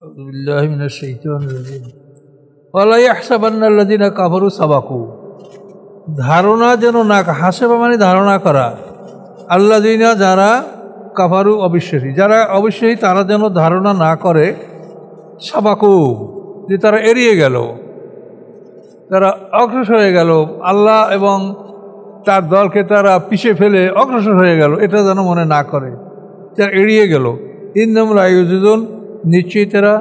أعوذ بالله من الشيطان الرجيم ولا يحسبن الذين كفروا سبقوا ধারণা যেন না হাসেবা মানে ধারণা করা আল্লাযিনা যারা কাফারু অবিশ্বাসী যারা অবিশ্বাসী তারা যেন ধারণা না করে সাবাকু যে তারা এড়িয়ে গেল তারা অগ্রসর হয়ে গেল আল্লাহ এবং তার দলকে তারা পিছিয়ে ফেলে অগ্রসর হয়ে গেল এটা যেন মনে না করে তারা এড়িয়ে গেল ইন্নাহুম লা ইউজিজুন নিশ্চয়ই তারা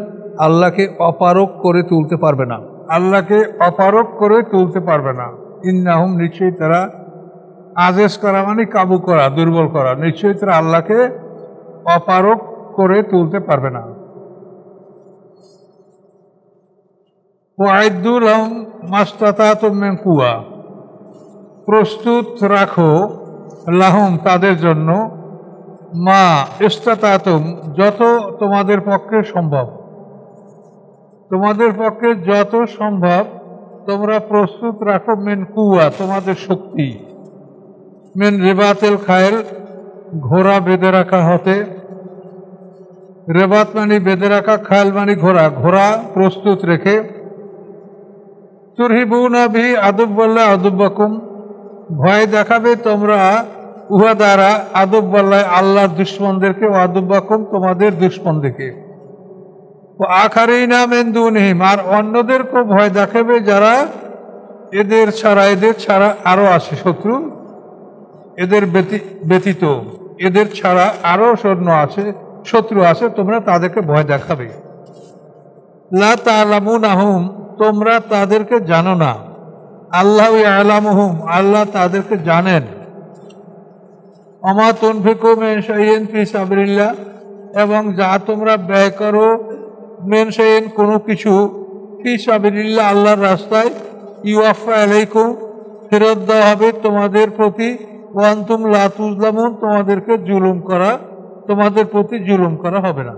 আল্লাহকে অপারক করে তুলতে পারবে না আল্লাহকে অপারক করে তুলতে পারবে না ইন্নাহুম নিশ্চয়ই তারা আজেজ করা মানে কাবু করা দুর্বল করা নিশ্চয়ই তারা আল্লাহকে অপারক করে তুলতে পারবে না ওয়াইদু লাহুম মাস্তাতাতুম মিন কুওয়া প্রস্তুত রাখো লাহুম তাদের জন্য মা ইস্তাতাতুম যত তোমাদের পক্ষে সম্ভব তোমাদের পক্ষে যত সম্ভব তোমরা প্রস্তুত রাখো মিন কুওয়া তোমাদের শক্তি মিন রিবাতিল খায়ল ঘোড়া বেঁধে রাখা হতে রেবাত মানে বেঁধে রাখা খায়ল মানে ঘোড়া ঘোড়া প্রস্তুত রেখে তুরহিবুনা বি আদুব্বাল্লাহ আদুব্বাকুম ভয় দেখাবে তোমরা উহা দ্বারা আদুব্বাল্লাহ আল্লাহর দুশমনদেরকে ও আদুব্বাকুম তোমাদের দুশমনদেরকে ও আখারিনা মিন দুনিহিম আর অন্যদেরকেও ভয় দেখাবে যারা এদের ছাড়া আরো আছে শত্রু এদের ব্যতীত এদের ছাড়া আরো শত্রু আছে তোমরা তাদেরকে ভয় দেখাবে লা তা'লামুনাহুম তোমরা তাদেরকে জানো না আল্লাহু ইয়ালামুহুম আল্লাহ তাদেরকে জানেন ওমা তুনফিকু মিন শাইইন ফি সাবিলিল্লাহ এবং যা তোমরা ব্যয় করো মিন শাইইন কোনো কিছু ফি সাবিলিল্লাহ আল্লাহর রাস্তায় ইউয়াফা আলাইকুম ফেরত দেওয়া হবে তোমাদের প্রতি ওয়া আনতুম লা তুজলামুন তোমাদের প্রতি জুলুম করা হবে না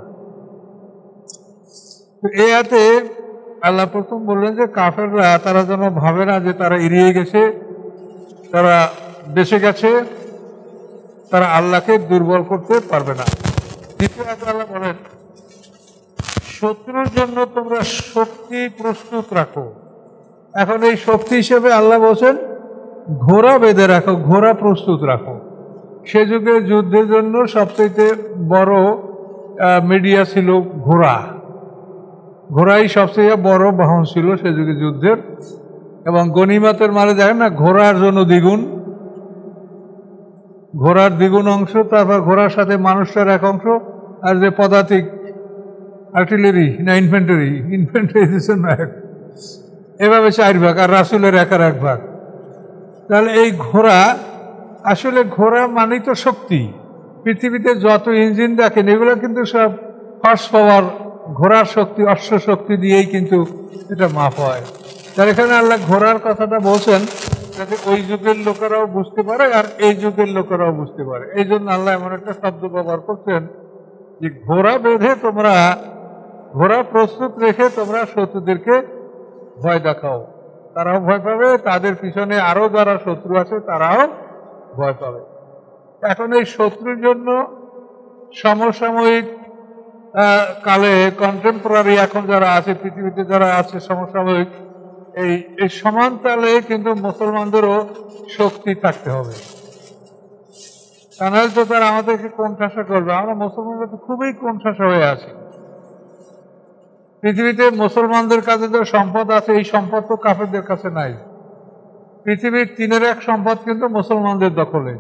তো এই আয়াতে আল্লাহ প্রথম বললেন যে কাফেররা তারা যেন ভাবে না যে তারা এড়িয়ে গেছে তারা বেঁচে গেছে তারা আল্লাহকে দুর্বল করতে পারবে না দ্বিতীয় আয়াতে আল্লাহ বলেন শত্রুর জন্য তোমরা শক্তি প্রস্তুত রাখো এখন এই শক্তি হিসেবে আল্লাহ বলছেন ঘোড়া বেঁধে রাখো ঘোড়া প্রস্তুত রাখো সে যুগে যুদ্ধের জন্য সবচেয়ে বড় মিডিয়া ছিল ঘোড়াই সবচেয়ে বড় বাহন ছিল সে যুগে যুদ্ধের এবং গনিমতের মালে দেখেন না ঘোড়ার জন্য ঘোড়ার দ্বিগুণ অংশ তারপর ঘোড়ার সাথে মানুষটার এক অংশ আর যে পদাতিক আর্টিলারি না ইনফ্যান্ট্রি জন্য এক এভাবে 4 ভাগ আর রাসূলের একার 1 ভাগ তাহলে এই ঘোড়া আসলে ঘোড়া মানেই তো শক্তি পৃথিবীতে যত ইঞ্জিন দেখেন এগুলো কিন্তু সব হর্স পাওয়ার ঘোড়ার শক্তি অশ্ব শক্তি দিয়েই কিন্তু এটা মাপ হয় তার এখানে আল্লাহ ঘোড়ার কথাটা বলছেন যাতে ওই যুগের লোকেরাও বুঝতে পারে আর এই যুগের লোকেরাও বুঝতে পারে এই জন্য আল্লাহ এমন একটা শব্দ ব্যবহার করছেন যে ঘোড়া বেঁধে তোমরা ঘোড়া প্রস্তুত রেখে তোমরা শত্রুদেরকে ভয় দেখাও তারাও ভয় পাবে তাদের পিছনে আরো যারা শত্রু আছে তারাও ভয় পাবে এখন এই শত্রুর জন্য সমসাময়িক কালে কন্টেম্পোরারি এখন যারা আছে পৃথিবীতে যারা আছে সমসাময়িক এই সমান তালে কিন্তু মুসলমানদেরও শক্তি থাকতে হবে তা নাহলে তো তারা আমাদেরকে কোণঠাসা করবে আমরা মুসলমানরা তো খুবই কোণঠাসা হয়ে আছি পৃথিবীতে মুসলমানদের কাছে যে সম্পদ আছে এই সম্পদ তো কাফেরদের কাছে নাই পৃথিবীর 3/1 সম্পদ কিন্তু মুসলমানদের দখলে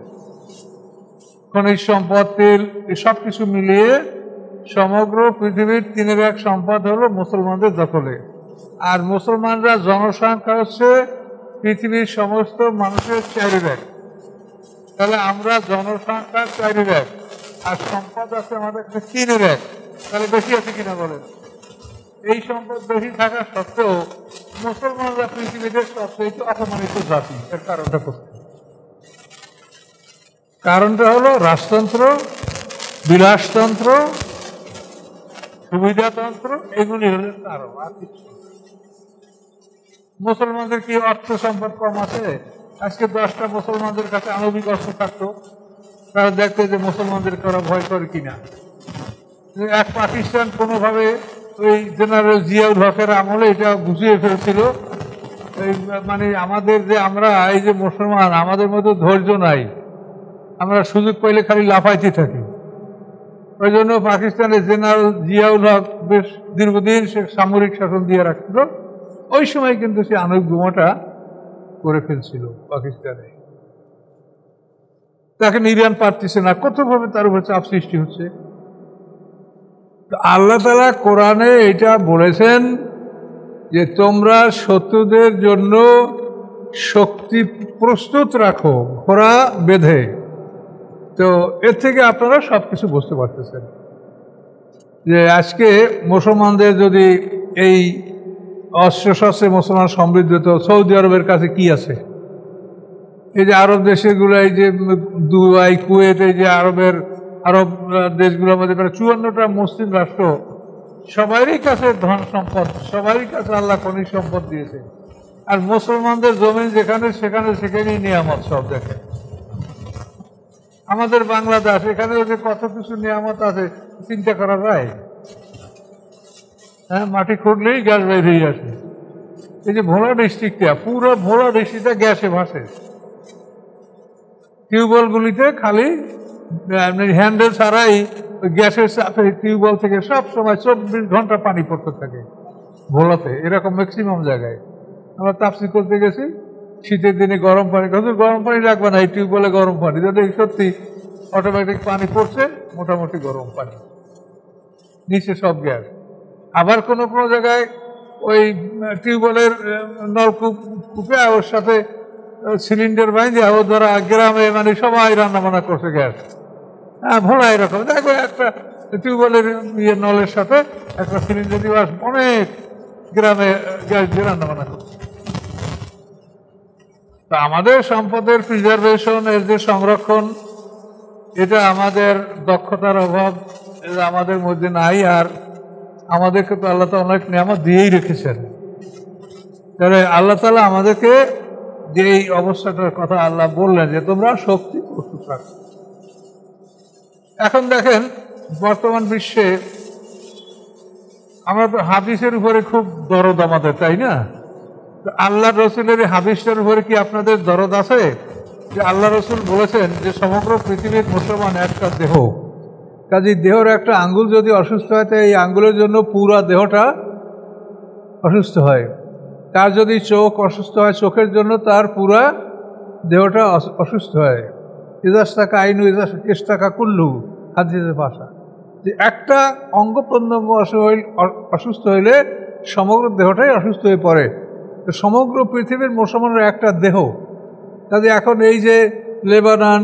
খনিজ সম্পদ তেল এসব কিছু মিলিয়ে সমগ্র পৃথিবীর 3/1 সম্পদ হলো মুসলমানদের দখলে আর মুসলমানরা জনসংখ্যা হচ্ছে পৃথিবীর সমস্ত মানুষের 4/1 তাহলে আমরা জনসংখ্যা 4/1 আর সম্পদ আছে আমাদের 3/1 তাহলে বেশি আছে কিনা বলেন এই সম্পদ বেশি থাকা সত্ত্বেও মুসলমানরা পৃথিবীতে সবচেয়ে অপমানিত জাতি এর কারণটা হলো রাজতন্ত্র বিলাসতন্ত্র সুবিধাতন্ত্র এগুলি হলো কারণ আর কিছু মুসলমানদের কি অর্থ সম্পদ কম আছে আজকে 10টা মুসলমানদের কাছে আণবিক অস্ত্র থাকতো তারা দেখতে যে মুসলমানদেরকে ওরা ভয় করে কিনা এক পাকিস্তান কোনোভাবে ওই জেনারেল জিয়াউল হকের আমলে এটা বুঝিয়ে ফেলছিল। মানে আমাদের যে আমরা এই যে মুসলমান, আমাদের মধ্যে ধৈর্য নাই, আমরা সুযোগ পাইলে খালি লাফাইতে থাকি। ওই জন্য পাকিস্তানের জেনারেল জিয়াউল হক বেশ দীর্ঘদিন সে সামরিক শাসন দিয়ে রাখছিল। ওই সময় কিন্তু সে আণবিক বোমাটা করে ফেলছিল পাকিস্তানে। তাকে নির্যাতন পারতেছে না, কতভাবে তার উপর চাপ সৃষ্টি হচ্ছে। আল্লাহ তাআলা কোরআনে এটা বলেছেন যে তোমরা শত্রুদের জন্য শক্তি প্রস্তুত রাখো, ঘোড়া বেঁধে। তো এর থেকে আপনারা সবকিছু বুঝতে পারতেছেন যে আজকে মুসলমানদের যদি এই অস্ত্র শস্ত্রে মুসলমান সমৃদ্ধ, তো সৌদি আরবের কাছে কি আছে? এই যে আরব দেশগুলো, এই যে দুবাই, কুয়েত, এই যে আরব দেশগুলোর মধ্যে প্রায় 54টা মুসলিম রাষ্ট্র, সবারই কাছে ধন সম্পদ, সবারই কাছে আল্লাহ খনিজ সম্পদ দিয়েছে। আর মুসলমানদের জমিন যেখানে সেখানেই নিয়ামত সব দেখে। আমাদের বাংলাদেশ, এখানে যে কত কিছু নিয়ামত আছে চিন্তা করা যায়? হ্যাঁ, মাটি খুঁড়লেই গ্যাস বের হয়ে আসে। এই যে ভোলা ডিস্ট্রিক্টটা, পুরো ভোলা ডিস্ট্রিক্টটা গ্যাসে ভাসে। টিউবওয়েলগুলিতে খালি হ্যান্ডেল ছাড়াই গ্যাসের চাপে টিউবওয়েল থেকে সব সময় 24 ঘন্টা পানি পড়তে থাকে ভোলাতে। এরকম ম্যাক্সিমাম জায়গায় আমরা তাফসীর করতে গেছি, শীতের দিনে গরম পানি, গরম পানি লাগবে না, এই টিউবওয়েলে গরম পানি, যদি সত্যি অটোমেটিক পানি পড়ছে, মোটামুটি গরম পানি, নিচে সব গ্যাস। আবার কোনো কোনো জায়গায় ওই টিউবওয়েলের নলকূপে ওর সাথে সিলিন্ডার বাইন্দে ও ধরা গ্রামে মানে সবাই রান্না বান্না করছে গ্যাস। হ্যাঁ, ভোলা এরকম দেখো, একটা টিউবওয়েলের নলের সাথে একটা সিলিন্ডার দিয়ে অনেক গ্রামে গ্যাস দিয়ে রান্না বান্না করছে। তা আমাদের সম্পদের প্রিজার্ভেশন, এর যে সংরক্ষণ, এটা আমাদের দক্ষতার অভাব, এটা আমাদের মধ্যে নাই। আর আমাদেরকে তো আল্লাহ তাআলা অনেক নিয়ামত দিয়েই রেখেছেন। তাহলে আল্লাহ তাআলা আমাদেরকে যে এই অবস্থাটার কথা আল্লাহ বললেন যে তোমরা শক্তি প্রস্তুত রাখো। এখন দেখেন বর্তমান বিশ্বে আমরা তো হাদিসের উপরে খুব দরদ আমাদের, তাই না? আল্লাহ রসুলের হাদিসটার উপরে কি আপনাদের দরদ আছে? যে আল্লাহ রসুল বলেছেন যে সমগ্র পৃথিবীর মুসলমান একটা দেহ, কাজে দেহর একটা আঙ্গুল যদি অসুস্থ হয় তো এই আঙ্গুলের জন্য পুরা দেহটা অসুস্থ হয়। তার যদি চোখ অসুস্থ হয়, চোখের জন্য তার পুরা দেহটা অসুস্থ হয়। ইজাজ টাকা আইনু ইজাজ কেশ টাকা কুল্লু, হাদিসের ভাষা যে একটা অঙ্গ প্রত্যঙ্গ অসুস্থ হইলে সমগ্র দেহটাই অসুস্থ হয়ে পড়ে। তো সমগ্র পৃথিবীর মুসলমানের একটা দেহ। কাজে এখন এই যে লেবানন,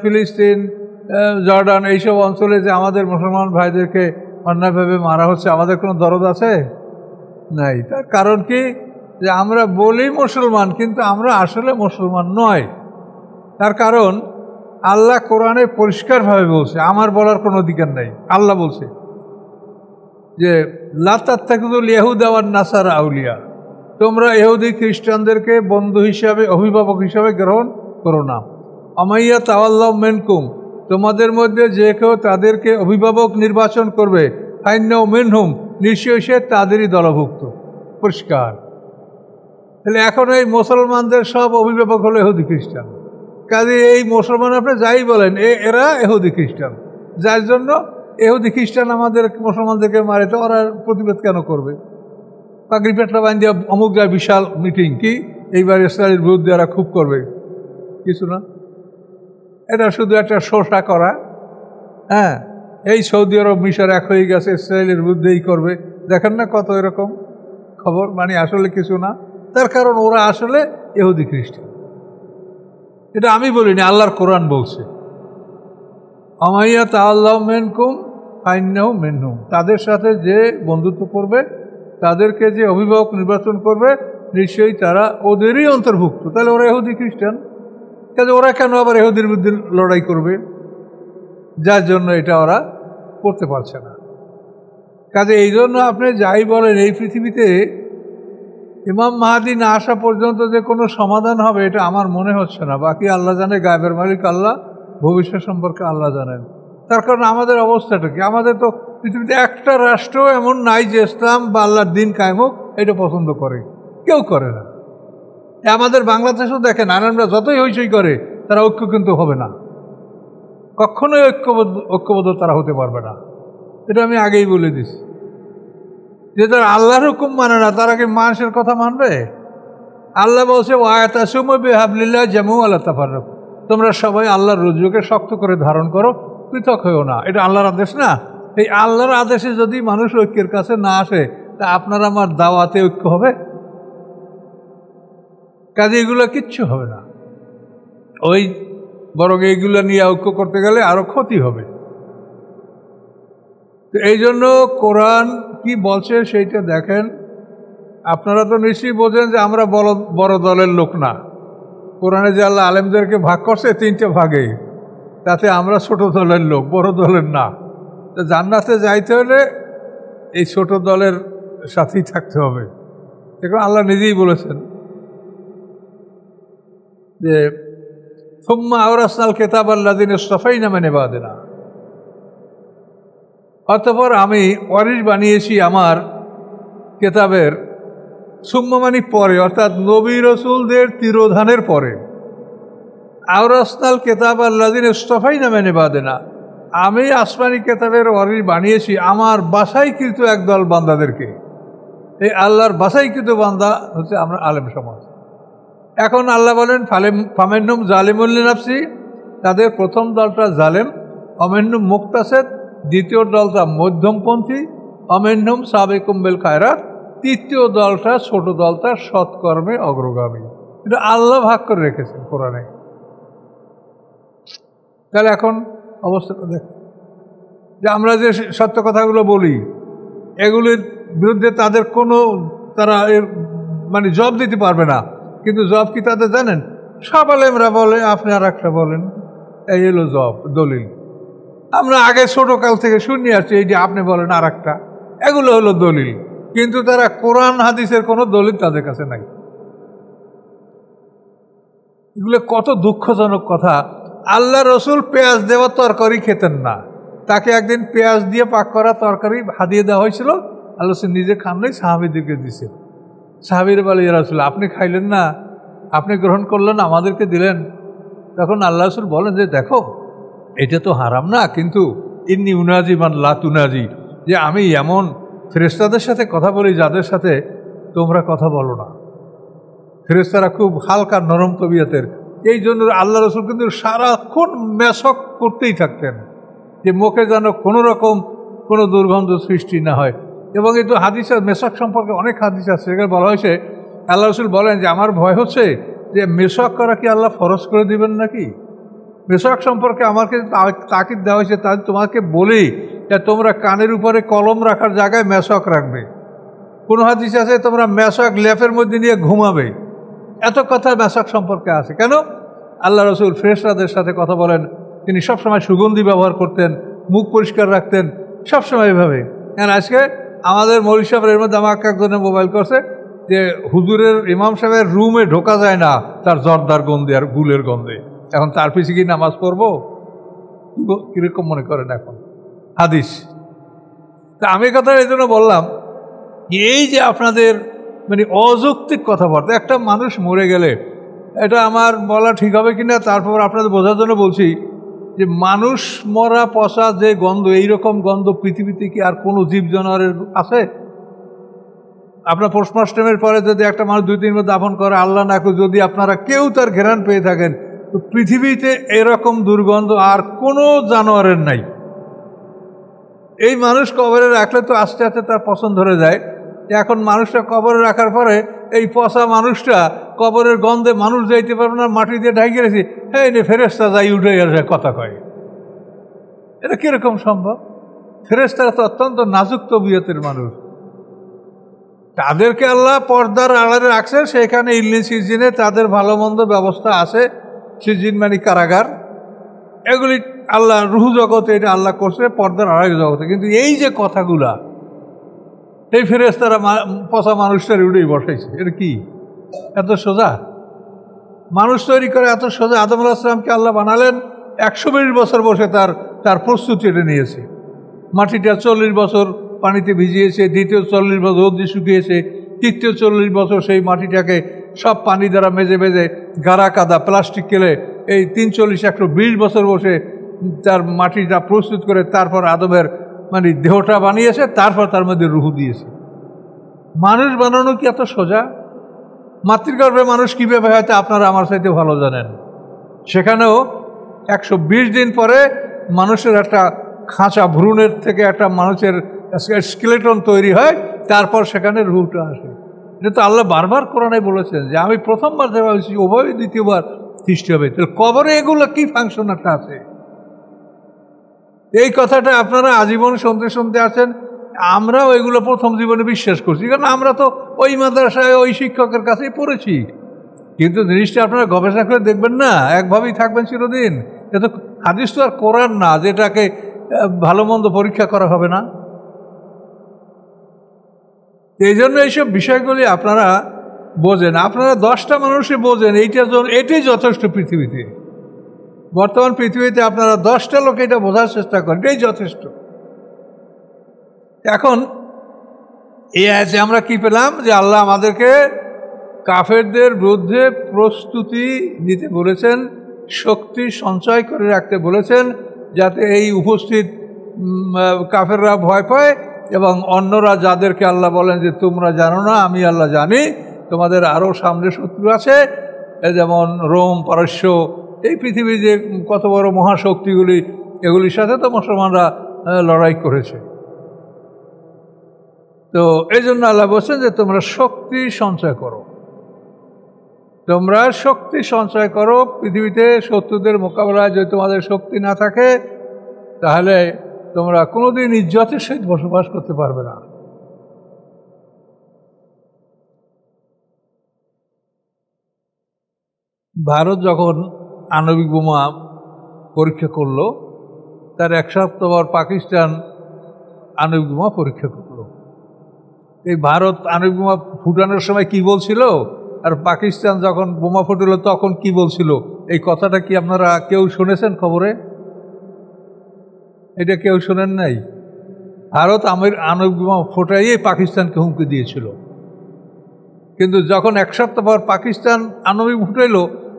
ফিলিস্তিন, জর্ডান, এইসব অঞ্চলে যে আমাদের মুসলমান ভাইদেরকে অন্যায়ভাবে মারা হচ্ছে, আমাদের কোনো দরদ আছে? নাই। তার কারণ কি? যে আমরা বলি মুসলমান, কিন্তু আমরা আসলে মুসলমান নয়। তার কারণ আল্লাহ কোরআনে পরিষ্কারভাবে বলছে, আমার বলার কোনো অধিকার নাই। আল্লাহ বলছে যে লা তাত্তাখিযুল ইয়াহুদা ওয়ান নাসারা আউলিয়া, তোমরা ইহুদি খ্রিস্টানদেরকে বন্ধু হিসাবে, অভিভাবক হিসাবে গ্রহণ করো না। আমাইয়া তাওয়াল্লাহু মিনকুম, তোমাদের মধ্যে যে কেউ তাদেরকে অভিভাবক নির্বাচন করবে, ফাইন্নাহু মিনহুম, নিশ্চয়ই সে তাদেরই দলভুক্ত। পরিষ্কার। তাহলে এখন এই মুসলমানদের সব অভিভাবক হলো ইহুদি খ্রিস্টান। কাজে এই মুসলমান আপনি যাই বলেন, এরা ইহুদি খ্রিস্টান, যার জন্য ইহুদি খ্রিস্টান আমাদের মুসলমানদেরকে মারে, তো ওরা প্রতিবাদ কেন করবে? পাগড়ি পেটলা বান্ধিয়া অমুক যায় বিশাল মিটিং, কি এইবার ইসরায়েলের বিরুদ্ধে এরা খুব করবে, কিছু না। এটা শুধু একটা শোষা করা। হ্যাঁ, এই সৌদি আরব, মিশর এক হয়ে গেছে, ইসরায়েলের বিরুদ্ধেই করবে। দেখেন না কত এরকম খবর, মানে আসলে কিছু না। তার কারণ ওরা আসলে ইহুদি খ্রিস্টান। এটা আমি বলিনি, আল্লাহর কোরআন বলছে। আমাইয়া তাআল্লাহু মিনকুম ফাইন্নাহু মিনহুম, তাদের সাথে যে বন্ধুত্ব করবে, তাদেরকে যে অভিভাবক নির্বাচন করবে, নিশ্চয়ই তারা ওদেরই অন্তর্ভুক্ত। তাহলে ওরা ইহুদি খ্রিস্টান, কাজে ওরা কেন আবার ইহুদির বিরুদ্ধে লড়াই করবে? যার জন্য এটা ওরা করতে পারছে না। কাজে এই জন্য আপনি যাই বলেন, এই পৃথিবীতে ইমাম মাহদী না আসা পর্যন্ত যে কোনো সমাধান হবে, এটা আমার মনে হচ্ছে না। বাকি আল্লাহ জানে, গায়েবের মালিক আল্লাহ, ভবিষ্যৎ সম্পর্কে আল্লাহ জানেন। তার কারণ আমাদের অবস্থাটা কি? আমাদের তো পৃথিবীতে একটা রাষ্ট্র এমন নাই যে ইসলাম বা আল্লাহর দিন কায়েম হোক এটা পছন্দ করে, কেউ করে না। আমাদের বাংলাদেশেও দেখেন, আলেমরা যতই হইচই করে তারা ঐক্য কিন্তু হবে না, কখনোই ঐক্যবদ্ধ তারা হতে পারবে না। এটা আমি আগেই বলে দিছি যে তারা আল্লাহর হুকুম মানে না, তারা কি মানুষের কথা মানবে? আল্লাহ বলছে ওয়াতাসিমু বিহাবলিল্লাহ জামিআন ওয়ালা তাফাররাকু, তোমরা সবাই আল্লাহর রজ্জুকে শক্ত করে ধারণ করো, পৃথক হইও না। এটা আল্লাহর আদেশ না? এই আল্লাহর আদেশে যদি মানুষ ঐক্যের কাছে না আসে, তা আপনার আমার দাওয়াতে ঐক্য হবে? কাজে এগুলো কিচ্ছু হবে না। ওই বরং এইগুলো নিয়ে ঐক্য করতে গেলে আরো ক্ষতি হবে। তো এই জন্য কোরআন কি বলছে সেইটা দেখেন। আপনারা তো নিশ্চয়ই বোঝেন যে আমরা বড় দলের লোক না। কোরআনে যে আল্লাহ আলেমদেরকে ভাগ করছে 3টে ভাগে, তাতে আমরা ছোট দলের লোক, বড় দলের না। তো জান্নাতে যাইতে হলে এই ছোট দলের সাথেই থাকতে হবে। দেখুন আল্লাহ নিজেই বলেছেন যে সুম্মা আওরাসনাল কিতাবাল্লাযিনা ইসতাফাইনা মিন ইবাদিনা, অতঃপর আমি ওয়ারিস বানিয়েছি আমার কিতাবের, সুম্মা মানে পরে, অর্থাৎ নবী রাসূলদের তিরোধানের পরে। আওরাসনাল কিতাবাল্লাযিনা ইসতাফাইনা মিন ইবাদিনা, আমি আসমানি কিতাবের ওয়ারিস বানিয়েছি আমার বাছাইকৃত একদল বান্দাদেরকে। এই আল্লাহর বাছাইকৃত বান্দা হচ্ছে আমরা আলেম সমাজ। এখন আল্লাহ বলেন ফামিনহুম জালিমুন লিনাফসি, তাদের প্রথম দলটা জালেম, অমিনহুম মুকতাসিদ, দ্বিতীয় দলটা মধ্যমপন্থী, অমিনহুম সাবিকুম বিল খায়রাত, তৃতীয় দলটা ছোট দলটা সৎকর্মে অগ্রগামী। এটা আল্লাহ ভাগ করে রেখেছেন কোরআনে। তাহলে এখন অবস্থাটা দেখ যে আমরা যে সত্য কথাগুলো বলি এগুলির বিরুদ্ধে তাদের কোনো তারা মানে জবাব দিতে পারবে না। কিন্তু জবাব কি তাদের জানেন? সব আলেমরা বলে, আপনি আর একটা বলেন, এই হলো জবাব, দলিল। আমরা আগে ছোটকাল থেকে শুনি আসছি, এই যে আপনি বলেন আর একটা, এগুলো হলো দলিল। কিন্তু তারা কোরআন হাদিসের কোনো দলিল তাদের কাছে নাই। এগুলো কত দুঃখজনক কথা। আল্লাহ রসুল পেঁয়াজ দেওয়া তরকারি খেতেন না, তাকে একদিন পেঁয়াজ দিয়ে পাক করা তরকারি হাদিয়ে দেওয়া হয়েছিল। আল্লাহ নিজে খান নাই, সাহাবীদেরকে দিছে। সাহাবীরা বলে, ইয়া রাসূল আপনি খাইলেন না, আপনি গ্রহণ করলেন, আমাদেরকে দিলেন। তখন আল্লাহ রসুল বলেন যে দেখো এটা তো হারাম না, কিন্তু ইন্নী উনাজি মান লা তুনাজি, যে আমি এমন ফেরেশতাদের সাথে কথা বলি যাদের সাথে তোমরা কথা বলো না। ফেরেশতারা খুব হালকা নরম তবিয়তের। এই জন্য আল্লাহ রসুল কিন্তু সারাক্ষণ মেশক করতেই থাকতেন, যে মুখে যেন কোনো রকম কোনো দুর্গন্ধ সৃষ্টি না হয়। এবং এই তো হাদিসের মেশক সম্পর্কে অনেক হাদিস আছে, সেখানে বলা হয়েছে আল্লাহ রসুল বলেন যে আমার ভয় হচ্ছে যে মেশক করা কি আল্লাহ ফরজ করে দিবেন নাকি। মেশক সম্পর্কে আমাকে তাকিদ দেওয়া হয়েছে, তাই তোমাকে বলি যে তোমরা কানের উপরে কলম রাখার জায়গায় মেশক রাখবে। কোনো হাদিস আছে তোমরা মেশক লেফের মধ্যে নিয়ে ঘুমাবে। এত কথা মেশক সম্পর্কে আছে কেন? আল্লাহ রসুল ফেরেশতাদের সাথে কথা বলেন, তিনি সবসময় সুগন্ধি ব্যবহার করতেন, মুখ পরিষ্কার রাখতেন, সবসময় এভাবে। আর আজকে আমাদের মৌলভী সাহেবের এর মধ্যে আমাকে একজনে মোবাইল করছে যে হুজুরের ইমাম সাহেবের রুমে ঢোকা যায় না তার জর্দার গন্ধে আর গুলের গন্ধে। এখন তার পিছিয়ে কি নামাজ পড়বো? কিরকম মনে করেন এখন হাদিস? তা আমি কথা এই জন্য বললাম, এই যে আপনাদের মানে অযৌক্তিক কথাবার্তা, একটা মানুষ মরে গেলে, এটা আমার বলা ঠিক হবে কিনা তারপর আপনাদের বোঝার জন্য বলছি যে মানুষ মরা পচা যে গন্ধ, এইরকম গন্ধ পৃথিবীতে কি আর কোনো জীব জানোয়ারের আছে? আপনার পোস্টমর্টেমের পরে যদি একটা মানুষ 2-3 দিন দাফন করে, আল্লাহ না করে যদি আপনারা কেউ তার ঘ্রাণ পেয়ে থাকেন, তো পৃথিবীতে এরকম দুর্গন্ধ আর কোনো জানোয়ারের নাই। এই মানুষ কবরে রাখলে তো আস্তে আস্তে তার পছন্দ ধরে যায়। এখন মানুষটা কবরে রাখার পরে এই পচা মানুষটা কবরের গন্ধে মানুষ যাইতে পারবে না, মাটি দিয়ে ঢাকি রেখেছি, হ্যাঁ ফেরেশতা যাই উঠে আসে কথা কয়। এটা কিরকম সম্ভব? ফেরেশতারা তো অত্যন্ত নাজুক তবিয়তের মানুষ, তাদেরকে আল্লাহ পর্দার আড়ালে রাখছে। সেখানে ইল্লি সিজিনে তাদের ভালো মন্দ ব্যবস্থা আছে। সিজিন মানে কারাগার, এগুলি আল্লাহ রুহ জগতে এটা আল্লাহ করছে, পর্দার আড়ালে জগতে। কিন্তু এই যে কথাগুলা এই ফেরেশতারা পচা মানুষটার উঠেই বসাইছে, এটা কি এত সোজা? মানুষ তৈরি করে এত সোজা? আদম আলাইহিস সালামকে আল্লাহ বানালেন, 120 বছর বসে তার তার প্রস্তুতি এটা নিয়েছে। মাটিটা 40 বছর পানিতে ভিজিয়েছে, দ্বিতীয় 40 বছর রোদে শুকিয়েছে, তৃতীয় 40 বছর সেই মাটিটাকে সব পানি দ্বারা মেজে মেজে গাড়া কাদা প্লাস্টিক কেলে এই 340-120 বছর বসে তার মাটিটা প্রস্তুত করে তারপর আদমের মানে দেহটা বানিয়েছে, তারপর তার মধ্যে রুহ দিয়েছে। মানুষ বানানো কি এত সোজা? মাতৃগর্ভে মানুষ কীভাবে হয়তো আপনারা আমার চাইতে ভালো জানেন। সেখানেও 120 দিন পরে মানুষের একটা খাঁচা ভ্রূণের থেকে একটা মানুষের স্কেলেটন তৈরি হয়, তারপর সেখানে রুহটা আসে। এটা তো আল্লাহ বারবার কোরআনে বলেছেন যে আমি প্রথমবার যে ভাবছি উভয় দ্বিতীয়বার সৃষ্টি হবে। তাহলে কবরে এগুলো কি ফাংশন একটা আছে? এই কথাটা আপনারা আজীবন শুনতে শুনতে আছেন। আমরাও এগুলো প্রথম জীবনে বিশ্বাস করছি, কারণ আমরা তো ওই মাদ্রাসায় ওই শিক্ষকের কাছেই পড়েছি। কিন্তু জিনিসটা আপনারা গবেষণা করে দেখবেন না, একভাবেই থাকবেন চিরদিন। এটা তো হাদিস তো আর কোরআন না যেটাকে ভালো মন্দ পরীক্ষা করা হবে না। এই জন্য এইসব বিষয়গুলি আপনারা বোঝেন, আপনারা 10টা মানুষই বোঝেন, এটাই যথেষ্ট। পৃথিবীতে বর্তমান পৃথিবীতে আপনারা 10টা লোক এটা বোঝার চেষ্টা করেন, এটাই যথেষ্ট। এখন এই আয়াতে আমরা কি পেলাম? যে আল্লাহ আমাদেরকে কাফেরদের বিরুদ্ধে প্রস্তুতি নিতে বলেছেন, শক্তি সঞ্চয় করে রাখতে বলেছেন, যাতে এই উপস্থিত কাফেররা ভয় পায় এবং অন্যরা যাদেরকে আল্লাহ বলেন যে তোমরা জানো না, আমি আল্লাহ জানি, তোমাদের আরও সামনে শত্রু আছে, যেমন রোম, পারস্য, এই পৃথিবীর যে কত বড় মহাশক্তিগুলি, এগুলির সাথে তো মুসলমানরা লড়াই করেছে। তো এই জন্য আল্লাহ বলছেন যে তোমরা শক্তি সঞ্চয় করো, তোমরা শক্তি সঞ্চয় করো। পৃথিবীতে শত্রুদের মোকাবেলায় যদি তোমাদের শক্তি না থাকে, তাহলে তোমরা কোনোদিন ইজ্জতের সহিত বসবাস করতে পারবে না। ভারত যখন আণবিক বোমা পরীক্ষা করলো, তার 1 সপ্তাহ পর পাকিস্তান আণবিক বোমা পরীক্ষা করলো। এই ভারত আণবিক বোমা ফুটানোর সময় কি বলছিল, আর পাকিস্তান যখন বোমা ফুটল তখন কি বলছিল, এই কথাটা কি আপনারা কেউ শুনেছেন খবরে? এটা কেউ শোনেন নাই? ভারত আণবিক বোমা ফোটাইয়ে পাকিস্তানকে হুমকি দিয়েছিল, কিন্তু যখন 1 সপ্তাহ পর পাকিস্তান আণবিক ফুটাইল,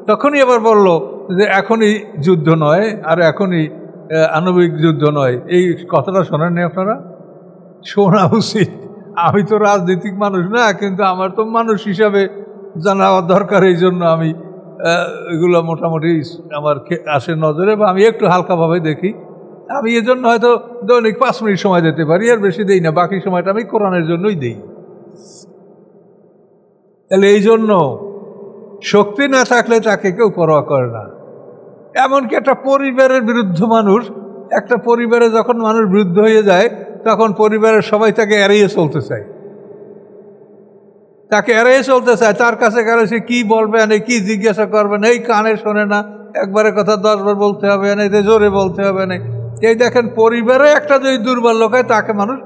তখনই আবার বলল যে এখনই যুদ্ধ নয়, আর এখনই আণবিক যুদ্ধ নয়। এই কথাটা শোনেননি আপনারা? শোনা উচিত। আমি তো রাজনৈতিক মানুষ না, কিন্তু আমার তো মানুষ হিসাবে জানা দরকার, এই জন্য আমি এগুলো মোটামুটি আমার আসে নজরে, বা আমি একটু হালকাভাবে দেখি। আমি এজন্য হয়তো দৈনিক 5 মিনিট সময় দিতে পারি, আর বেশি দেই না, বাকি সময়টা আমি কোরআনের জন্যই দিই। তাহলে এই জন্য শক্তি না থাকলে তাকে কেউ পরোয়া করে না। এমনকি একটা পরিবারের বিরুদ্ধ মানুষ, একটা পরিবারে যখন মানুষ বিরুদ্ধ হয়ে যায়, তখন পরিবারের সবাই তাকে এড়িয়ে চলতে চায়, তার কাছে গেলে সে কী বলবে না, কি জিজ্ঞাসা করবে না, এই কানে শোনে না, একবারের কথা 10 বার বলতে হবে না, এতে জোরে বলতে হবে না। এই দেখেন, পরিবারে একটা যদি দুর্বল লোক হয় তাকে মানুষ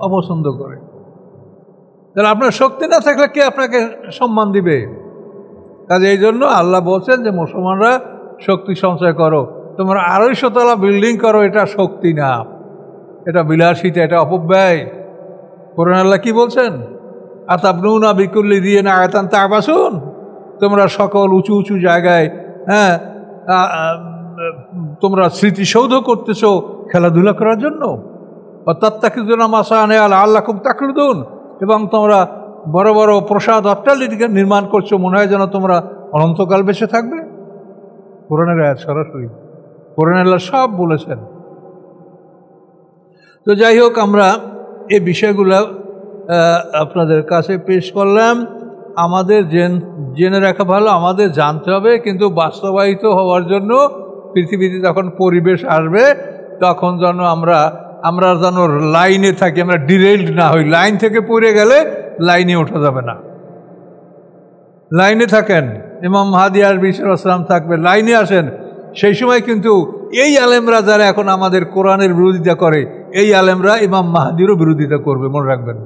অপছন্দ করে। তাহলে আপনার শক্তি না থাকলে কে আপনাকে সম্মান দিবে? কাজে এই জন্য আল্লাহ বলছেন যে মুসলমানরা শক্তি সঞ্চয় করো, তোমরা 250 তলা বিল্ডিং করো, এটা শক্তি না, এটা বিলাসিতা, এটা অপব্যয়। কোরআন আল্লাহ কি বলছেন? আতাবনুনা বিকুল্লি রিয়িন আয়াতান তা'বাসুন, তোমরা সকল উঁচু উঁচু জায়গায় তোমরা স্মৃতিসৌধ করতেছো খেলাধুলা করার জন্য। তাত্তাখিযুনা মাসানিআ লাআল্লাকুম তাখলুদুন, এবং তোমরা বড় বড় প্রসাদ অট্টালিকা নির্মাণ করছো, মনে হয় যেন তোমরা অনন্তকাল বেঁচে থাকবে। কোরআনের আয়াত, সরাসরি কোরআন আল্লাহ সব বলেছেন। তো যাই হোক, আমরা এই বিষয়গুলো আপনাদের কাছে পেশ করলাম। আমাদের জেনে রাখা ভালো, আমাদের জানতে হবে, কিন্তু বাস্তবায়িত হওয়ার জন্য পৃথিবীতে যখন পরিবেশ আসবে তখন যেন আমরা যেন লাইনে থাকি, আমরা ডিরেইলড না হই। লাইন থেকে পড়ে গেলে লাইনে ওঠা যাবে না। লাইনে থাকেন, ইমাম মাহদী আসবে, ঈসা আলাইহিস সালাম থাকবে, লাইনে আসেন। সেই সময় কিন্তু এই আলেমরা যারা এখন আমাদের কোরআনের বিরোধিতা করে, এই আলেমরা ইমাম মাহদীরও বিরোধিতা করবে, মনে রাখবেন।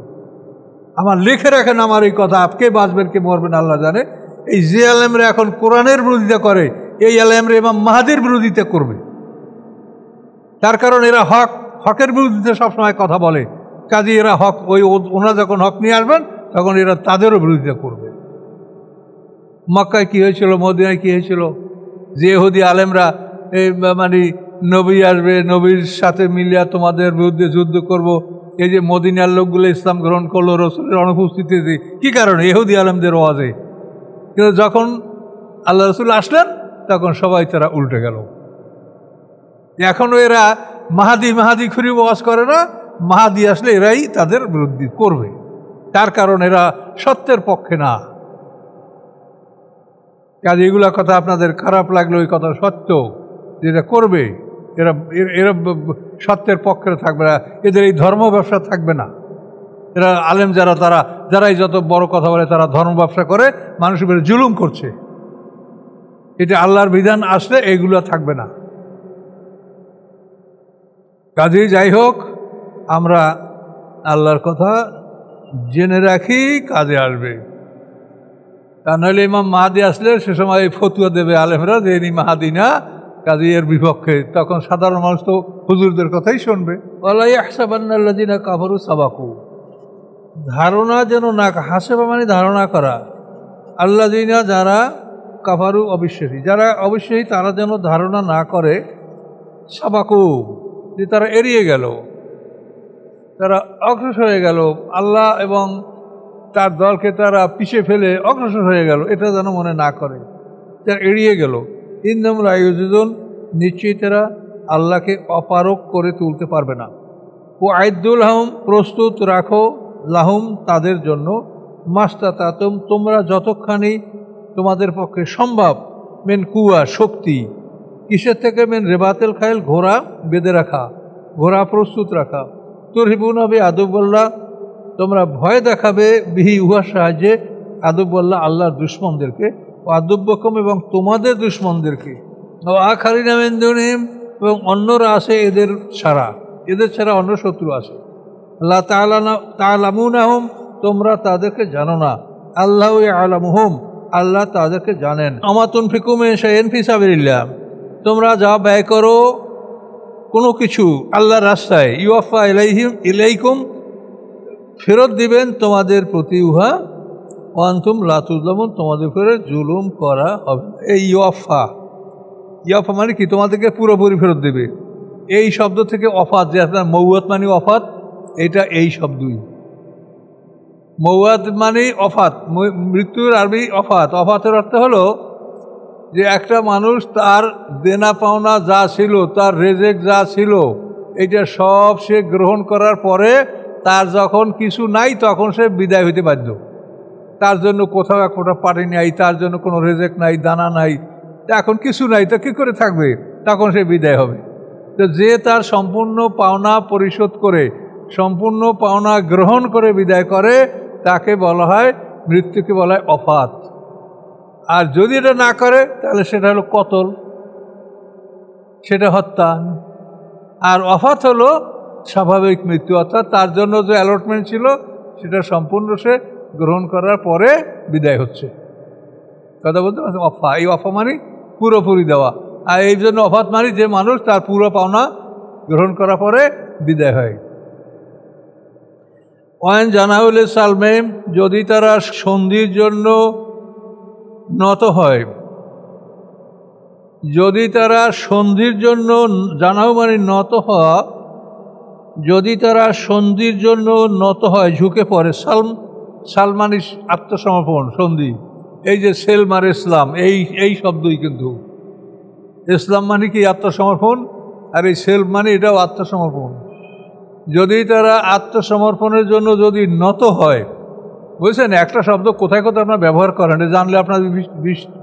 আমার লিখে রাখেন আমার এই কথা, আপকে বাঁচবেন কে মরবেন আল্লাহ জানে। এই যে আলেমরা এখন কোরআনের বিরোধিতা করে, এই আলেমরা ইমাম মাহদীর বিরোধিতা করবে। তার কারণ এরা হকের বিরুদ্ধে সবসময় কথা বলে, কাজে এরা হক ওনারা যখন হক নিয়ে আসবেন তখন এরা তাদেরও বিরোধিতা করবে। মক্কায় কি হয়েছিল, মদিনায় কি হয়েছিল, যে ইহুদি আলেমরা মানে নবী আসবে, নবীর সাথে মিলিয়া তোমাদের বিরুদ্ধে যুদ্ধ করব, এই যে মদিনার লোকগুলো ইসলাম গ্রহণ করলো রসুলের অনুপস্থিতিতে, কি কারণে? ইহুদি আলেমদের ওয়াজে। কিন্তু যখন আল্লাহ রসুল আসলেন তখন সবাই তারা উল্টে গেল। এখনও এরা মাহাদি খুরি ওয়াজ করে না, মাহাদি আসলে এরাই তাদের বিরুদ্ধে করবে, তার কারণ এরা সত্যের পক্ষে না। কাজে এগুলা কথা আপনাদের খারাপ লাগলো, ওই কথা সত্য, যেটা করবে এরা এরা সত্যের পক্ষে থাকবে না, এদের এই ধর্ম ব্যবসা থাকবে না। এরা আলেম যারাই যত বড় কথা বলে তারা ধর্ম ব্যবসা করে, মানুষের উপরে জুলুম করছে। এটা আল্লাহর বিধান আসলে এইগুলো থাকবে না। কাজেই যাই হোক, আমরা আল্লাহর কথা জেনে রাখি, কাজে আসবে। তা নাহলে ইমাম মাহাদি আসলে সে সময় ফতুয়া দেবে আলেমরা যে ইনি মাহাদি না, কাজে এর বিপক্ষে। তখন সাধারণ মানুষ তো হুজুরদের কথাই শুনবে। ওয়ালা ইয়াহসাবান্নাল্লাযিনা কাফারু সাবাকু, ধারণা যেন না, হাসেবা মানে ধারণা করা, আল্লাযিনা যারা কাফারু অবিশ্বাসী, যারা অবিশ্বাসী তারা যেন ধারণা না করে, সাবাকু যে তারা এড়িয়ে গেল, তারা অগ্রসর হয়ে গেল, আল্লাহ এবং তার দলকে তারা পিছিয়ে ফেলে অগ্রসর হয়ে গেল, এটা যেন মনে না করে, তারা এড়িয়ে গেল। ইন্নাহুম লা ইউজিজুন, নিশ্চয়ই তারা আল্লাহকে অপারক করে তুলতে পারবে না। ও আইদুল লাহুম, প্রস্তুত রাখো, লাহুম তাদের জন্য, মাস্তাতাতুম তোমরা যতখানি তোমাদের পক্ষে সম্ভব, মেন কুয়া শক্তি, কিসের থেকে? মেন রেবাতেল খাইল, ঘোড়া বেঁধে রাখা, ঘোড়া প্রস্তুত রাখা। তুরহিবুনা বি আদুবুল্লাহ, তোমরা ভয় দেখাবে, বিহি উহার সাহায্যে, আদুবুল্লাহ আল্লাহর দুশ্মনদেরকে, ও আদুব্বকুম এবং তোমাদের দুশ্মনদেরকে, ও আখারিনা মিন দুনিহিম এবং অন্যরা আছে এদের ছাড়া অন্য শত্রু আছে। আল্লাহ তা'লামুনাহুম, তোমরা তাদেরকে জানো না, আল্লাহু ইয়া'লামুহুম, আল্লাহ তাদেরকে জানেন। আমা তুনফিকু মিন শাইইন ফি সাবিলিল্লাহ, তোমরা যা ব্যয় করো কোনো কিছু আল্লাহর রাস্তায়, ইউওয়াফা ইলাইকুম, ফেরত দিবেন তোমাদের প্রতি উহা, ওয়া আনতুম লা তুযলামুন, তোমাদের উপরে জুলুম করা হবে। এই ইউওয়াফা মানে কি? তোমাদেরকে পুরোপুরি ফেরত দেবে। এই শব্দ থেকে অফাত, যে আপনার মৌয়াত মানে অফাত, এটা এই শব্দই। মৌয়াত মানে অফাত, মৃত্যুর আরবি অফাত। অফাতের অর্থ হলো যে একটা মানুষ তার দেনা পাওনা যা ছিল, তার রেজেক যা ছিল, এটা সব সে গ্রহণ করার পরে তার যখন কিছু নাই তখন সে বিদায় হইতে বাধ্য। তার জন্য কোথাও এক ফোঁটা পানি নাই, তার জন্য কোনো রেজেক নাই, দানা নাই, এখন কিছু নাই, তো কী করে থাকবে? তখন সে বিদায় হবে। তো যে তার সম্পূর্ণ পাওনা পরিশোধ করে, সম্পূর্ণ পাওনা গ্রহণ করে বিদায় করে, তাকে বলা হয়, মৃত্যুকে বলা হয় অফাত। আর যদি এটা না করে তাহলে সেটা হলো কতল, সেটা হত্যা। আর অফাত হলো স্বাভাবিক মৃত্যু, অর্থাৎ তার জন্য যে অ্যালটমেন্ট ছিল সেটা সম্পূর্ণ সে গ্রহণ করার পরে বিদায় হচ্ছে। কথা বলতে অফা, এই অফা মানে পুরোপুরি দেওয়া। আর এই জন্য অফাত মানে যে মানুষ তার পুরো পাওনা গ্রহণ করার পরে বিদায় হয়। ওয়ান জানাউল সালমেম, যদি তারা সন্ধির জন্য নত হয়, যদি তারা সন্ধির জন্য, জানাও মানে নত হওয়া, যদি তারা সন্ধির জন্য নত হয়, ঝুঁকে পড়ে, সালমানি আত্মসমর্পণ, সন্ধি। এই যে সেলমার ইসলাম, এই শব্দই কিন্তু ইসলাম মানে কি? আত্মসমর্পণ। আর এই সেল মানে এটাও আত্মসমর্পণ। যদি তারা আত্মসমর্পণের জন্য যদি নত হয়, বুঝছেন, একটা শব্দ কোথায় কোথায় আপনার ব্যবহার করেন, জানলে আপনার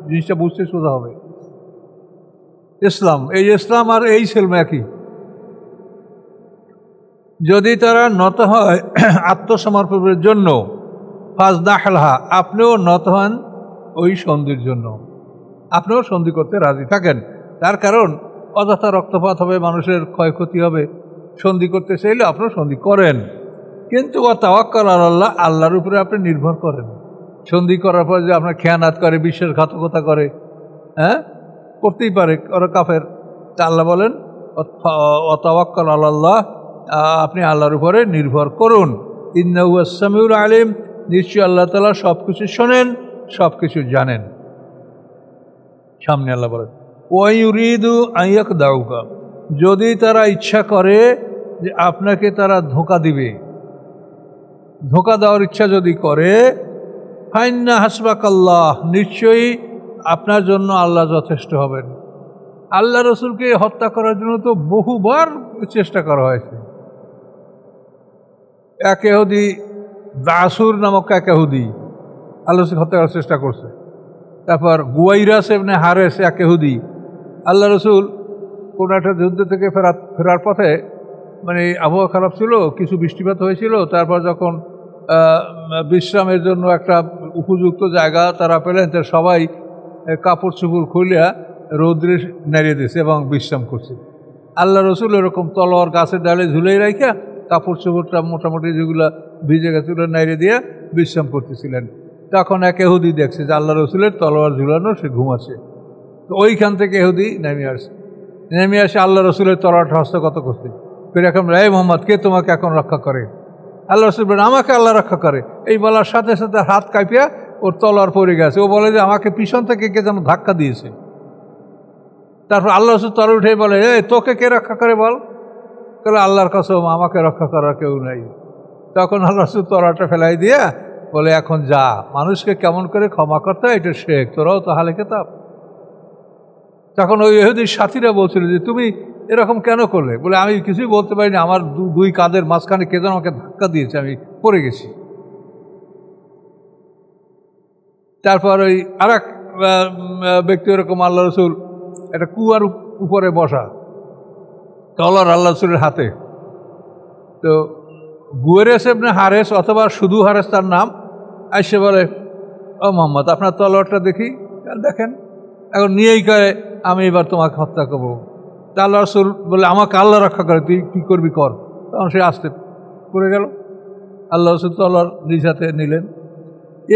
জিনিসটা বুঝতে সোজা হবে। ইসলাম, এই ইসলাম আর এই সেলমা একই। যদি তারা নত হয় আত্মসমর্পণের জন্য, ফাজদাহলাহা, আপনিও নত হন ওই সন্ধির জন্য, আপনিও সন্ধি করতে রাজি থাকেন। তার কারণ অযথা রক্তপাত হবে, মানুষের ক্ষয়ক্ষতি হবে। সন্ধি করতে চাইলে আপনিও সন্ধি করেন, কিন্তু তাওয়াক্কাল আলাল্লাহ, আল্লাহর উপরে আপনি নির্ভর করেন। সন্ধি করার পর যে আপনার খেয়ানাত করে, বিশ্বাসঘাতকতা করে, করতেই পারে, ওরা কাফের। তা আল্লাহ বলেন ওয়াতাওয়াক্কাল আলাল্লাহ, আপনি আল্লাহর উপরে নির্ভর করুন। ইন্নাহু আস-সামিউল আলিম, নিশ্চয়ই আল্লাহ তাআলা সব কিছু শোনেন, সব কিছু জানেন। সামনে আল্লাহ বলেন ওয়া ইউরিদু আন ইয়াকদাউকা, যদি তারা ইচ্ছা করে যে আপনাকে তারা ধোঁকা দিবে, ধোঁকা দেওয়ার ইচ্ছা যদি করে, ফাইন্না হাসবাকাল্লাহ, নিশ্চয়ই আপনার জন্য আল্লাহ যথেষ্ট হবেন। আল্লাহ রসুলকে হত্যা করার জন্য তো বহুবার চেষ্টা করা হয়েছে। এক ইহুদি, দাসুর নামক এক ইহুদি আল্লাহ রসুল হত্যা করার চেষ্টা করছে। তারপর গুয়াইরাস ইবনে হারেস এক ইহুদি, আল্লাহ রসুল কোনো একটা যুদ্ধ থেকে ফেরার পথে, মানে আবহাওয়া খারাপ ছিল, কিছু বৃষ্টিপাত হয়েছিল, তারপর যখন বিশ্রামের জন্য একটা উপযুক্ত জায়গা তারা পেলেন, তার সবাই কাপড় চোপড় খুলিয়া রৌদ্রে নাড়িয়ে দিয়েছে এবং বিশ্রাম করছে। আল্লাহ রসুল এরকম তলোয়ার গাছের ডালে ঝুলেই রাখা কাপড় চোপড়টা মোটামুটি যেগুলো ভিজে গেছে নাড়িয়ে দিয়ে বিশ্রাম করতেছিলেন। তখন এক ইহুদি দেখছে যে আল্লাহ রসুলের তলোয়ার ঝুলানো, সে ঘুমাচ্ছে। তো ওইখান থেকে ইহুদি নেমে আসে আল্লাহ রসুলের তলোয়ারটা হস্তগত করছে। ফিরে এখন রে মোহাম্মদ, কে তোমাকে এখন রক্ষা করে? আল্লাহ রসুল বলেন আমাকে আল্লাহ রক্ষা করে। এই বলার সাথে সাথে হাত কাঁপিয়া ওর তলোয়ার পড়ে গেছে। ও বলে যে আমাকে পিছন থেকে কে যেন ধাক্কা দিয়েছে। তারপর আল্লাহ রসুল তলোয়ার উঠে বলে, তোকে কে রক্ষা করে বল? তাহলে আল্লাহর কসম, আমাকে রক্ষা করার কেউ নাই। তখন আল্লাহ রসুল তলোয়ারটা ফেলাই দিয়া বলে, এখন যা, মানুষকে কেমন করে ক্ষমা করতে হয় এটা শেখ, তোরাও তো হালে কেতাব। তখন ওই ইহুদির সাথীরা বলছিল যে তুমি এরকম কেন করলে? বলে আমি কিছুই বলতে পারিনি, আমার দুই কাঁধের মাঝখানে কে যেন আমাকে ধাক্কা দিয়েছে, আমি পড়ে গেছি। তারপর ওই আর এক ব্যক্তি এরকম আল্লাহ রসুল একটা কুয়ার উপরে বসা, তলোয়ার আল্লাহ রসুলের হাতে। তো গুয়েরেস ইবনে হারেস অথবা শুধু হারেস তার নাম, এসে বলে, ও মোহাম্মদ আপনার তলোয়ারটা দেখি। দেখেন, এখন নিয়েই কয়ে আমি এবার তোমাকে হত্যা করবো। তা আল্লাহ রসুল বলে আমাকে আল্লাহ রক্ষা করে, তুই কী করবি কর। তখন সে আসতে পড়ে গেল। আল্লাহ রসুল তলোয়ার নিজ হাতে নিলেন।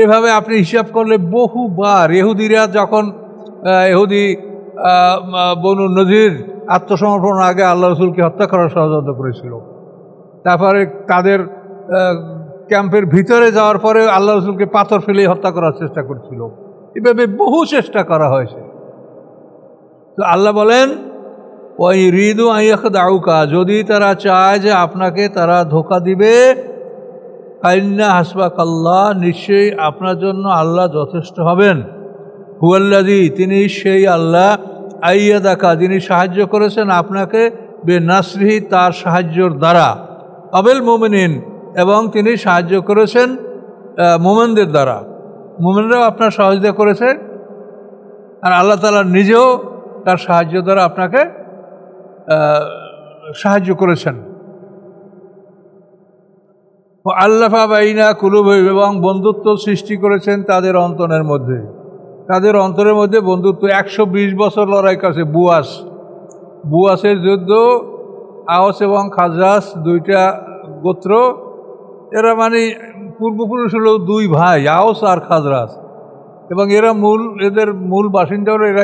এভাবে আপনি হিসাব করলে বহুবার ইহুদিরা যখন ইহুদি বনু নজির আত্মসমর্পণের আগে আল্লাহ রসুলকে হত্যা করার ষড়যন্ত্র করেছিল। তারপরে তাদের ক্যাম্পের ভিতরে যাওয়ার পরে আল্লাহ রসুলকে পাথর ফেলে হত্যা করার চেষ্টা করছিল। এভাবে বহু চেষ্টা করা হয়েছে। তো আল্লাহ বলেন ওই রিদু আইয়াক দাউকা, যদি তারা চায় যে আপনাকে তারা ধোঁকা দিবে, ফাইন্না হাসবাকাল্লাহ, নিশ্চয়ই আপনার জন্য আল্লাহ যথেষ্ট হবেন। হুয়াল্লাযী, তিনি সেই আল্লাহ, আইয়াদাকা, যিনি সাহায্য করেছেন আপনাকে, বেনাসরিহি, তার সাহায্যর দ্বারা, আবেল মুমিনিন, এবং তিনি সাহায্য করেছেন মুমিনদের দ্বারা। মুমিনরাও আপনার সহযোগিতা করেছে, আর আল্লাহ তাআলা নিজেও তার সাহায্য দ্বারা আপনাকে সাহায্য করেছেন। আল্লাফা বাইনা কুলুবিহিম, এবং বন্ধুত্ব সৃষ্টি করেছেন তাদের অন্তরের মধ্যে। তাদের অন্তরের মধ্যে বন্ধুত্ব। 120 বছর লড়াই করেছে বুয়াসের যুদ্ধ। আওস এবং খাজরাজ দুইটা গোত্র, এরা মানে পূর্বপুরুষ হলো দুই ভাই, আওস আর খাজরাজ, এবং এদের মূল বাসিন্দা হলো, এরা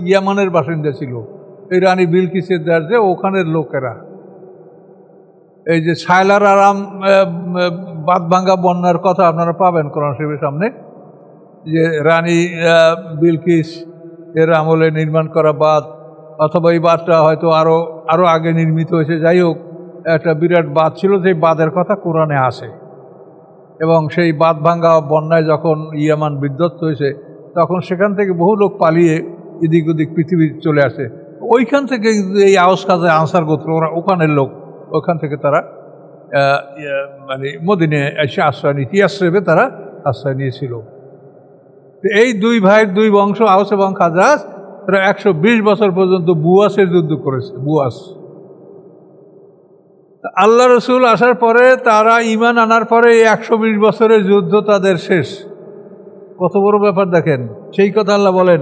ইয়ামানের বাসিন্দা ছিল। এই রানী বিলকিসের দ্বারে ওখানের লোকেরা। এই যে সায়লার আরাম বাঁধ ভাঙ্গা বন্যার কথা আপনারা পাবেন কোরআন শরীফের সামনে, যে রানী বিলকিস এর আমলে নির্মাণ করা বাঁধ, অথবা এই বাঁধটা হয়তো আরও আগে নির্মিত হয়েছে। যাই হোক, একটা বিরাট বাঁধ ছিল, সেই বাঁধের কথা কোরআনে আসে। এবং সেই বাঁধ ভাঙ্গা বন্যায় যখন ইয়ামান বিধ্বস্ত হয়েছে, তখন সেখান থেকে বহু লোক পালিয়ে এদিক ওদিক পৃথিবী চলে আসে। ওইখান থেকে এই আওস খাজা আনসার গোত্র, ওরা ওখানের লোক, ওখান থেকে তারা মানে মদিনে এসে আশ্রয় নিয়ে ইয়াসরিবে তারা আশ্রয় নিয়েছিল। এই দুই ভাইয়ের দুই বংশ, আওস এবং খাজরাজ, তারা 120 বছর পর্যন্ত বুয়াসের যুদ্ধ করেছে। বুয়াস, আল্লাহ রসুল আসার পরে, তারা ঈমান আনার পরে 120 বছরের যুদ্ধ তাদের শেষ। কত বড় ব্যাপার দেখেন। সেই কথা আল্লাহ বলেন,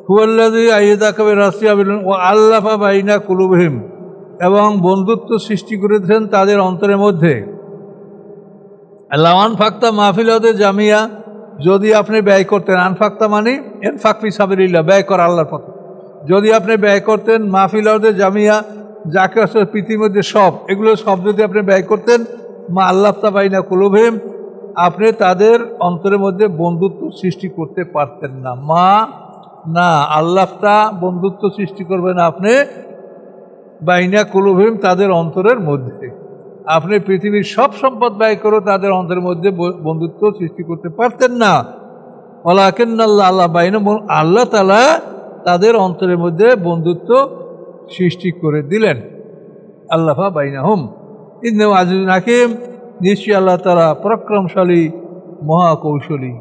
হুয়াল্লাযী আইয়াদাকা বিনাসরিহি ওয়া আল্লাফা বাইনা কুলুবিহিম, এবং বন্ধুত্ব সৃষ্টি করেছেন তাদের অন্তরের মধ্যে। লাও আনফাকতা মাহফিল আরদি জামিয়া, যদি আপনি ব্যয় করতেন, আনফাকতা মানে ইনফাক ফি সাবিলিল্লাহ, ব্যয় করা আল্লাহর পথে, যদি আপনি ব্যয় করতেন মাহফিল আরদে জামিয়া যাকে আছে পৃথিবীর মধ্যে সব এগুলো সব যদি আপনি ব্যয় করতেন মা আল্লাফতা বাইনা কুলুবহিম আপনি তাদের অন্তরের মধ্যে বন্ধুত্ব সৃষ্টি করতে পারতেন না না আল্লাফতা বন্ধুত্ব সৃষ্টি করবেন আপনি বাইনা কুলুবহিম তাদের অন্তরের মধ্যে আপনি পৃথিবীর সব সম্পদ ব্যয় করে তাদের অন্তরের মধ্যে বন্ধুত্ব সৃষ্টি করতে পারতেন না ওয়ালাকিন্নাল্লাহ আল্লাহ বাইনা আল্লাহ তাআলা তাদের অন্তরের মধ্যে বন্ধুত্ব সৃষ্টি করে দিলেন আল্লাহ বাইনাহুম ইন্নাহু আজিজুন হাকিম নিশ্চয়ই আল্লাহ তাআলা পরাক্রমশালী মহাকৌশলী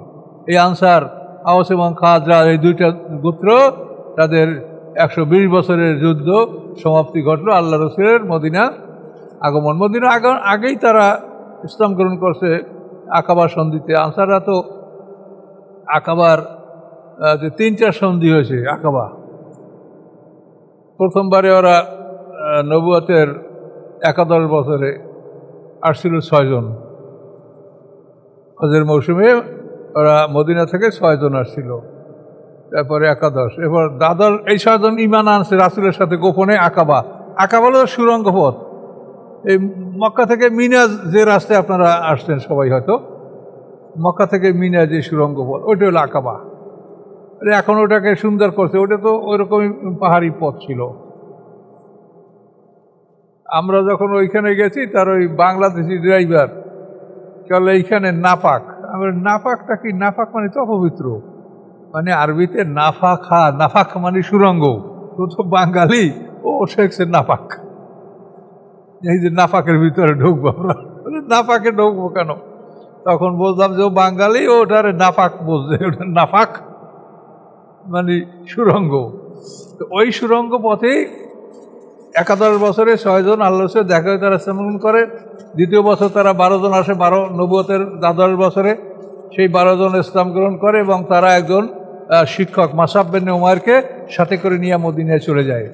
এই আনসার আওস এবং খাজরা এই দুইটা গোত্র তাদের 120 বছরের যুদ্ধ সমাপ্তি ঘটল আল্লাহ রাসূলের মদিনা আগমন মদিনা আগেই তারা ইসলাম গ্রহণ করছে আকাবা সন্ধিতে আনসাররা তো আকাবার যে 3টা সন্ধি হয়েছে আকাবা প্রথমবারে ওরা নবুয়তের 11 বছরে আসছিল 6 জন হজের মৌসুমে ওরা মদিনা থেকে 6 জন আসছিল তারপরে 11 এবার দাদর এই 6 জন ঈমান আনছে রাসূলের সাথে গোপনে আকাবা হলো সুরঙ্গ পথ এই মক্কা থেকে মিনা যে রাস্তায় আপনারা আসছেন সবাই হয়তো মক্কা থেকে মিনা যে সুরঙ্গ পথ ওইটা হলো আকাবা এখন ওটাকে সুন্দর করছে ওটা তো ওইরকমই পাহাড়ি পথ ছিল আমরা যখন ওইখানে গেছি তার ওই বাংলাদেশি ড্রাইভার চলে এইখানে নাপাক আমরা নাপাকটা কি নাপাক মানে তো অপবিত্র মানে আরবিতে নাফাক মানে সুরঙ্গ তো বাঙালি ও শেখছে নাপাক এই যে নাফাকের ভিতরে ঢুকবো আমরা নাপাকে ঢুকবো কেন তখন বলতাম যে ও বাঙালি ওটারে নাপাক বলছে ওটা নাফাক মানে সুরঙ্গ তো ওই সুরঙ্গ পথে 11 বছরে 6 জন আল্লাহর সাথে দেখা হয়ে তারা ইসলাম করে দ্বিতীয় বছর তারা 12 জন আসে 12 নবুয়তের 10 বছরে সেই 12 জন ইসলাম গ্রহণ করে এবং তারা একজন শিক্ষক মাসআব বিন উমাইরকে সাথে করে নিয়ে মদিনায় চলে যায়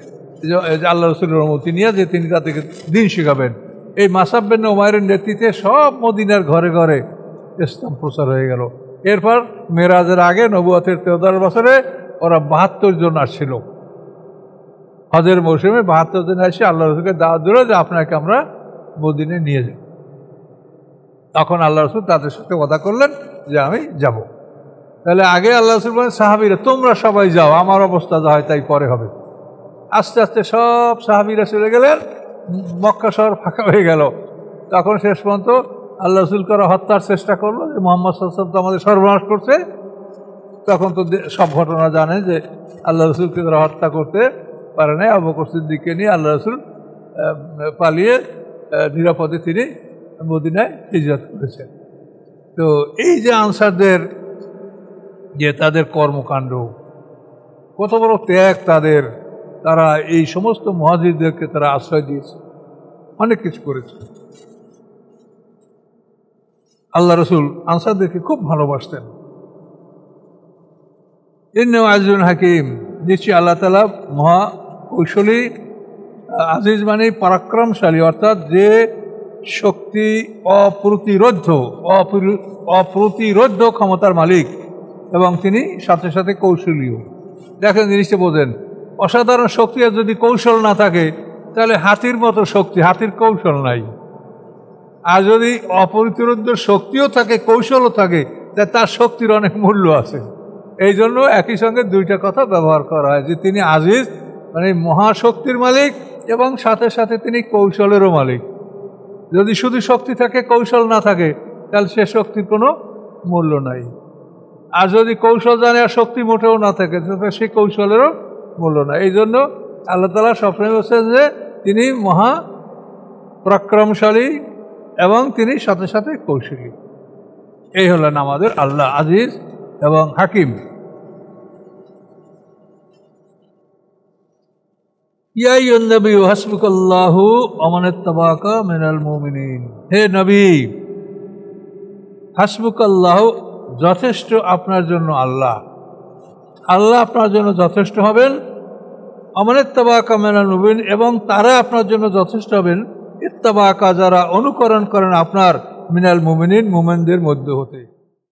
আল্লাহ রাসূলের অনুমতি নিয়ে যে তিনি তাদেরকে দিন শেখাবেন এই মাসআব বিন উমাইরের নেতৃত্বে সব মদিনার ঘরে ঘরে ইসলাম প্রচার হয়ে গেল এরপর মেরাজের আগে নবুয়তের 13 বছরে ওরা 72 জন আসছিল হজের মৌসুমে 72 জন এসে আল্লাহ রাসূলকে দাওয়াত দিল যে আপনাকে আমরা মদিনায় নিয়ে যাব তখন আল্লাহ রাসূল তাদের সাথে কথা করলেন যে আমি যাব তাহলে আগে আল্লাহ রাসূল বলেন সাহাবীরা তোমরা সবাই যাও আমার অবস্থা যা হয় তাই পরে হবে আস্তে আস্তে সব সাহাবীরা চলে গেলেন মক্কা শহর ফাঁকা হয়ে গেল তখন শেষ পর্যন্ত আল্লাহ রাসূলকে হত্যার চেষ্টা করলো যে মুহাম্মদ সাল্লাল্লাহু আলাইহি ওয়াসাল্লাম তো আমাদের সর্বনাশ করছে তখন তো সব ঘটনা জানে যে আল্লাহ রাসূলকে তারা হত্যা করতে পারে নাই আবু বকর সিদ্দিককে নিয়ে আল্লাহ রাসূল পালিয়ে নিরাপদে তিনি মদিনায় হিজরত করেছেন তো এই যে আনসারদের যে তাদের কর্মকাণ্ড কত বড় ত্যাগ তারা এই সমস্ত মুহাজিরদেরকে তারা আশ্রয় দিয়েছে অনেক কিছু করেছে আল্লাহ রাসূল আনসারদেরকে খুব ভালোবাসতেন ইন্নাহু আজিজুন হাকিম নিশ্চয়ই আল্লাহ তাআলা মহা কৌশলী আজিজ মানে পরাক্রমশালী অর্থাৎ যে শক্তি অপ্রতিরোধ্য ক্ষমতার মালিক এবং তিনি সাথে সাথে কৌশলীয় দেখেন জিনিসটা বোঝেন অসাধারণ শক্তি আর যদি কৌশল না থাকে তাহলে হাতির মতো শক্তি হাতির কৌশল নাই আর যদি অপ্রতিরোধ্য শক্তিও থাকে কৌশলও থাকে তার শক্তির অনেক মূল্য আছে এই জন্য একই সঙ্গে দুইটা কথা ব্যবহার করা হয় যে তিনি আজিজ মানে মহাশক্তির মালিক এবং সাথে সাথে তিনি কৌশলেরও মালিক যদি শুধু শক্তি থাকে কৌশল না থাকে তাহলে সে শক্তির কোনো মূল্য নাই আর যদি কৌশল জানে আর শক্তি মোটেও না থাকে তাহলে সেই কৌশলেরও মূল্য নাই এই জন্য আল্লাহ তাআলা সবসময় বলছেন যে তিনি মহা পরাক্রমশালী এবং তিনি সাথে সাথে কৌশলী এই হলেন আমাদের আল্লাহ আজিজ এবং হাকিম ইয়া আইয়ুহান নবী হাসবুকাল্লাহু ওয়া মান ইত্তাবাআকা মিনাল মুমিনিন হে নবী হাসবুকাল্লাহু যথেষ্ট আপনার জন্য আল্লাহ আপনার জন্য যথেষ্ট হবেন ওয়া মান ইত্তাবাআকা মিনাল মুমিনিন এবং তারা আপনার জন্য যথেষ্ট হবেন ইত্তাবাআকা যারা অনুকরণ করেন আপনার মিনাল মুমিনিন মুমিনদের মধ্য হতে